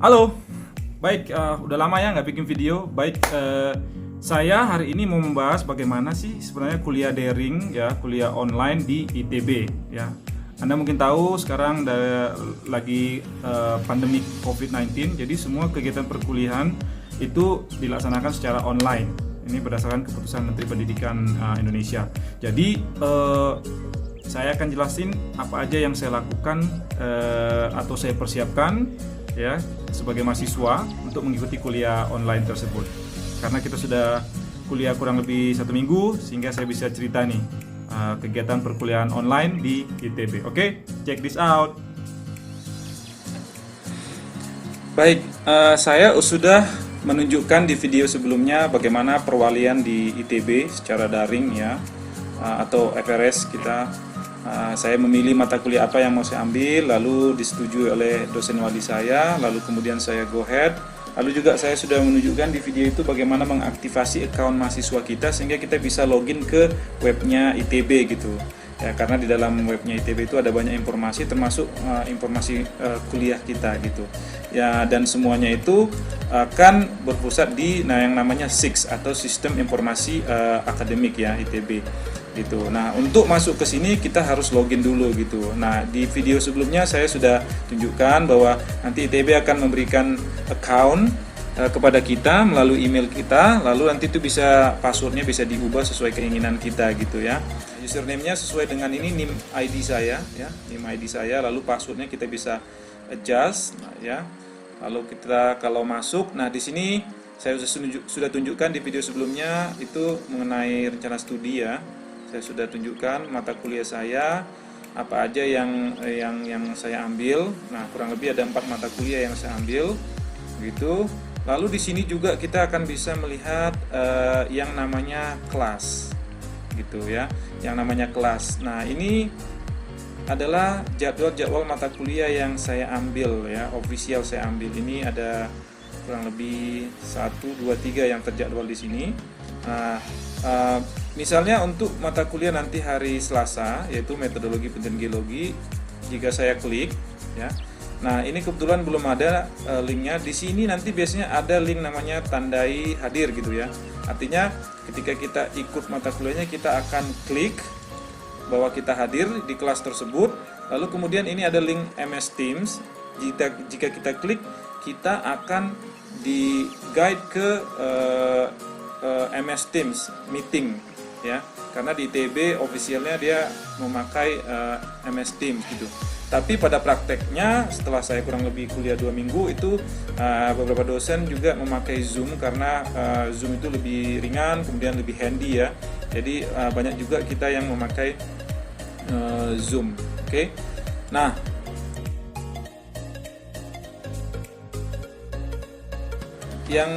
Halo, baik, udah lama ya nggak bikin video. Baik, saya hari ini mau membahas bagaimana sih sebenarnya kuliah daring ya, kuliah online di ITB ya. Anda mungkin tahu sekarang lagi pandemi COVID-19, jadi semua kegiatan perkuliahan itu dilaksanakan secara online. Ini berdasarkan keputusan Menteri Pendidikan Indonesia. Jadi saya akan jelasin apa aja yang saya lakukan atau saya persiapkan ya sebagai mahasiswa untuk mengikuti kuliah online tersebut. Karena kita sudah kuliah kurang lebih 1 minggu, sehingga saya bisa cerita nih kegiatan perkuliahan online di ITB. Oke, check this out. Baik, saya sudah menunjukkan di video sebelumnya bagaimana perwalian di ITB secara daring ya, atau FRS kita. Saya memilih mata kuliah apa yang mau saya ambil, lalu disetujui oleh dosen wali saya, lalu kemudian saya go ahead. Lalu juga saya sudah menunjukkan di video itu bagaimana mengaktifasi account mahasiswa kita sehingga kita bisa login ke webnya ITB gitu. Ya, karena di dalam webnya ITB itu ada banyak informasi, termasuk informasi kuliah kita gitu. Ya, dan semuanya itu akan berpusat di yang namanya SIX atau Sistem Informasi Akademik ya ITB gitu. Nah, untuk masuk ke sini kita harus login dulu gitu. Nah, di video sebelumnya saya sudah tunjukkan bahwa nanti ITB akan memberikan account kepada kita melalui email kita, lalu nanti itu bisa passwordnya bisa diubah sesuai keinginan kita gitu ya. Username-nya sesuai dengan ini NIM ID saya ya, NIM ID saya, lalu passwordnya kita bisa adjust ya. Lalu kita kalau masuk, nah di sini saya sudah tunjukkan di video sebelumnya itu mengenai rencana studi ya. Saya sudah tunjukkan mata kuliah saya apa aja yang saya ambil. Nah, kurang lebih ada 4 mata kuliah yang saya ambil gitu. Lalu di sini juga kita akan bisa melihat yang namanya kelas gitu ya, yang namanya kelas. Nah, ini adalah jadwal mata kuliah yang saya ambil ya, official saya ambil. Ini ada kurang lebih 1, 2, 3 yang terjadwal di sini. Nah, misalnya untuk mata kuliah nanti hari Selasa yaitu metodologi penelitian geologi, jika saya klik ya. Nah, ini kebetulan belum ada linknya. Di sini nanti biasanya ada link namanya tandai hadir gitu ya. Artinya ketika kita ikut mata kuliahnya kita akan klik bahwa kita hadir di kelas tersebut. Lalu kemudian ini ada link MS Teams. Jika kita klik, kita akan di guide ke MS Teams meeting ya. Karena di ITB officialnya dia memakai MS Teams gitu. Tapi pada prakteknya setelah saya kurang lebih kuliah 2 minggu itu beberapa dosen juga memakai Zoom karena Zoom itu lebih ringan, kemudian lebih handy ya. Jadi banyak juga kita yang memakai Zoom. Oke. Nah, yang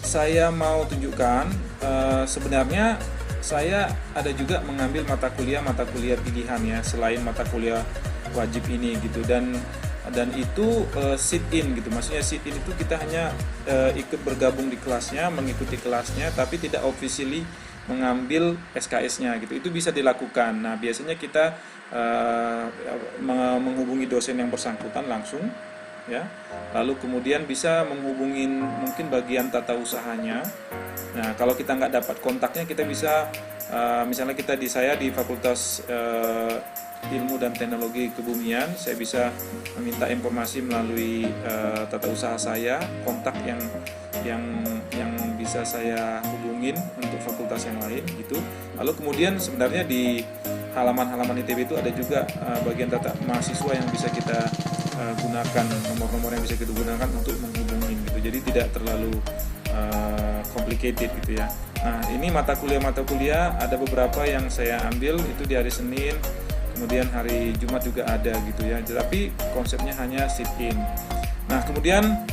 saya mau tunjukkan sebenarnya saya ada juga mengambil mata kuliah pilihan ya selain mata kuliah wajib ini gitu, dan itu sit in gitu. Maksudnya sit in itu kita hanya ikut bergabung di kelasnya, mengikuti kelasnya, tapi tidak officially mengambil SKS-nya gitu. Itu bisa dilakukan. Nah, biasanya kita menghubungi dosen yang bersangkutan langsung ya. Lalu kemudian bisa menghubungin mungkin bagian tata usahanya. Nah, kalau kita nggak dapat kontaknya, kita bisa misalnya saya di Fakultas Ilmu dan Teknologi Kebumian, saya bisa meminta informasi melalui tata usaha saya, kontak yang bisa saya hubungin untuk fakultas yang lain gitu. Lalu kemudian sebenarnya di halaman-halaman ITB itu ada juga bagian data mahasiswa yang bisa kita gunakan, nomor-nomor yang bisa kita gunakan untuk menghubungi gitu. Jadi tidak terlalu complicated gitu ya. Nah, ini mata kuliah ada beberapa yang saya ambil itu di hari Senin, kemudian hari Jumat juga ada gitu ya. Tapi konsepnya hanya sit in. Nah, kemudian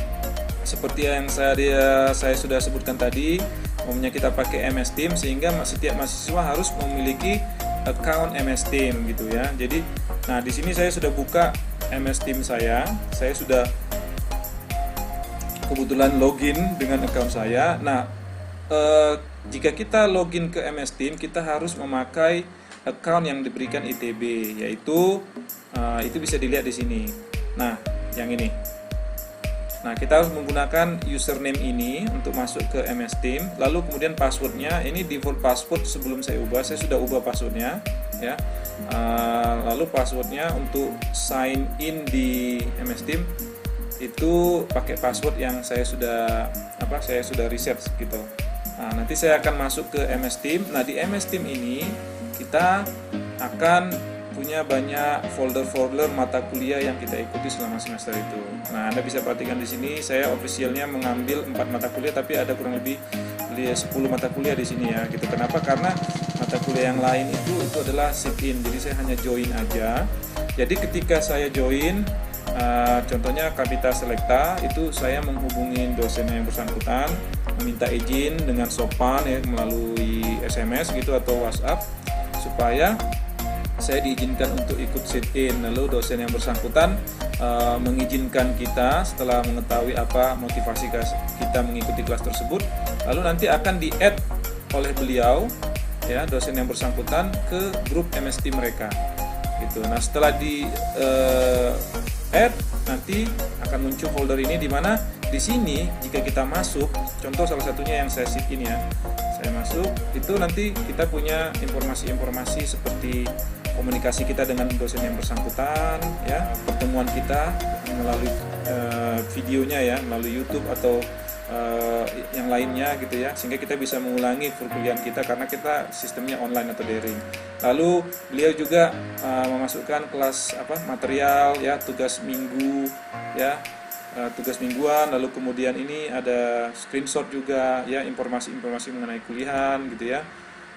seperti yang saya sudah sebutkan tadi, umumnya kita pakai MS Teams sehingga setiap mahasiswa harus memiliki account MS Teams gitu ya. Jadi, nah di sini saya sudah buka MS Teams saya sudah kebetulan login dengan account saya. Nah, jika kita login ke MS Teams, kita harus memakai account yang diberikan ITB, yaitu itu bisa dilihat di sini. Nah, yang ini. Nah, kita harus menggunakan username ini untuk masuk ke MS Team. Lalu kemudian passwordnya, ini default password sebelum saya ubah. Saya sudah ubah passwordnya, ya. Lalu passwordnya untuk sign in di MS Team itu pakai password yang saya sudah reset gitu. Nah, nanti saya akan masuk ke MS Team. Nah, di MS Team ini kita akan punya banyak folder-folder mata kuliah yang kita ikuti selama semester itu. Nah, Anda bisa perhatikan di sini saya officialnya mengambil 4 mata kuliah, tapi ada kurang lebih 10 mata kuliah di sini ya. Gitu. Kenapa? Karena mata kuliah yang lain itu adalah sit-in. Jadi saya hanya join aja. Jadi ketika saya join, contohnya Kapita Selekta, itu saya menghubungi dosen yang bersangkutan, meminta izin dengan sopan ya melalui SMS gitu atau WhatsApp supaya saya diizinkan untuk ikut sit-in. Lalu dosen yang bersangkutan mengizinkan kita setelah mengetahui apa motivasi kita mengikuti kelas tersebut. Lalu nanti akan di-add oleh beliau ya, dosen yang bersangkutan ke grup MS Team mereka. Gitu. Nah, setelah di-add nanti akan muncul folder ini di mana di sini jika kita masuk, contoh salah satunya yang saya sit-in ya. Saya masuk, itu nanti kita punya informasi-informasi seperti komunikasi kita dengan dosen yang bersangkutan ya, pertemuan kita melalui videonya ya, melalui YouTube atau yang lainnya gitu ya, sehingga kita bisa mengulangi perkuliahan kita karena kita sistemnya online atau daring. Lalu beliau juga memasukkan kelas material ya, tugas minggu ya, tugas mingguan. Lalu kemudian ini ada screenshot juga ya, informasi-informasi mengenai kuliahan gitu ya.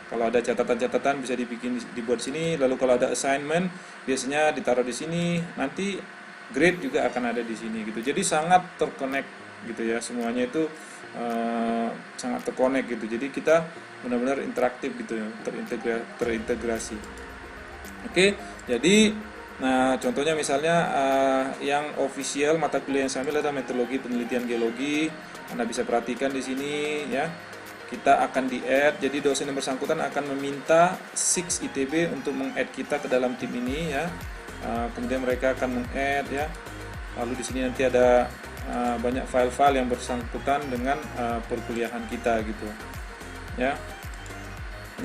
Kalau ada catatan-catatan bisa dibuat sini. Lalu kalau ada assignment biasanya ditaruh di sini. Nanti grade juga akan ada di sini gitu. Jadi sangat terconnect gitu ya. Semuanya itu sangat terconnect gitu. Jadi kita benar-benar interaktif gitu ya, terintegrasi. Oke, jadi nah contohnya misalnya yang official mata kuliah yang saya ambil adalah metodologi penelitian geologi. Anda bisa perhatikan di sini ya. Kita akan di-add, jadi dosen yang bersangkutan akan meminta 6 ITB untuk meng-add kita ke dalam tim ini ya. Kemudian mereka akan meng-add ya. Lalu di sini nanti ada banyak file-file yang bersangkutan dengan perkuliahan kita gitu. Ya.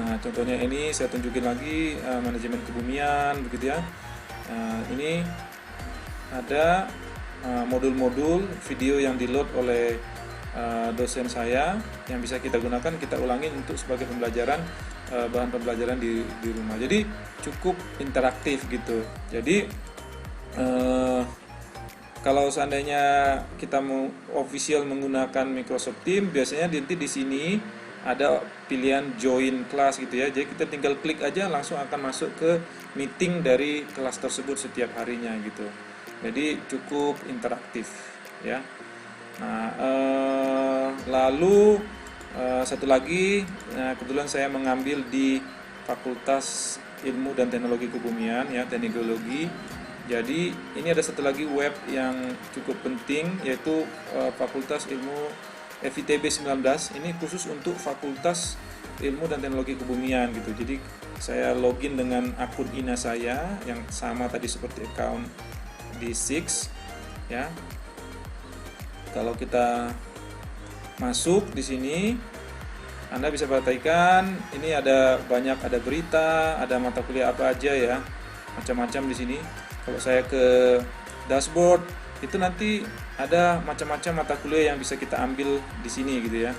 Nah, contohnya ini saya tunjukin lagi manajemen kebumian begitu ya. Ini ada modul-modul video yang di-load oleh dosen saya yang bisa kita gunakan, kita ulangi untuk sebagai pembelajaran, bahan pembelajaran di rumah. Jadi cukup interaktif gitu. Jadi kalau seandainya kita mau official menggunakan Microsoft Teams, biasanya nanti di sini ada pilihan join kelas gitu ya. Jadi kita tinggal klik aja langsung akan masuk ke meeting dari kelas tersebut setiap harinya gitu. Jadi cukup interaktif ya. Nah, lalu satu lagi, kebetulan saya mengambil di Fakultas Ilmu dan Teknologi Kebumian ya, Teknik Geologi. Jadi ini ada satu lagi web yang cukup penting, yaitu Fakultas Ilmu FITB 19. Ini khusus untuk Fakultas Ilmu dan Teknologi Kebumian gitu. Jadi saya login dengan akun INA saya yang sama tadi seperti account di SIX ya. Kalau kita masuk di sini, Anda bisa perhatikan ini ada berita, ada mata kuliah apa aja ya, macam-macam di sini. Kalau saya ke dashboard, itu nanti ada macam-macam mata kuliah yang bisa kita ambil di sini gitu ya.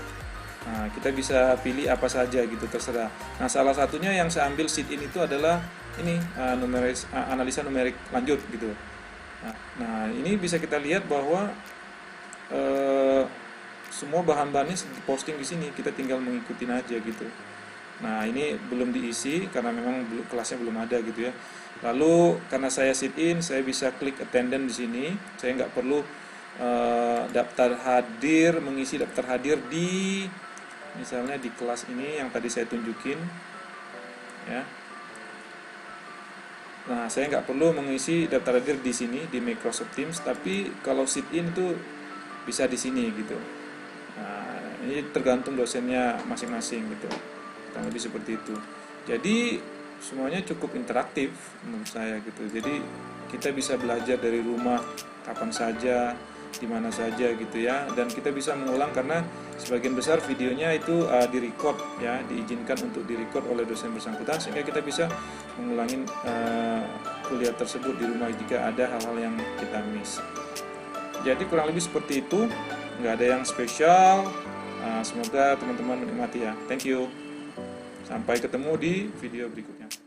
Nah, kita bisa pilih apa saja gitu, terserah. Nah, salah satunya yang saya ambil sit-in itu adalah ini analisa numerik lanjut gitu. Nah, ini bisa kita lihat bahwa semua bahan-bahannya diposting di sini, kita tinggal mengikuti aja gitu. Nah, ini belum diisi karena memang kelasnya belum ada gitu ya. Lalu karena saya sit in, saya bisa klik attendance di sini. Saya nggak perlu mengisi daftar hadir di misalnya di kelas ini yang tadi saya tunjukin ya. Nah, saya nggak perlu mengisi daftar hadir di sini di Microsoft Teams, tapi kalau sit in itu bisa di sini gitu. Nah, ini tergantung dosennya masing-masing gitu. Kurang lebih seperti itu. Jadi semuanya cukup interaktif menurut saya gitu. Jadi kita bisa belajar dari rumah kapan saja. di mana saja gitu ya, dan kita bisa mengulang karena sebagian besar videonya itu direcord ya, diizinkan untuk direcord oleh dosen bersangkutan, sehingga kita bisa mengulangi kuliah tersebut di rumah jika ada hal-hal yang kita miss. Jadi kurang lebih seperti itu, nggak ada yang spesial. Semoga teman-teman menikmati ya. Thank you. Sampai ketemu di video berikutnya.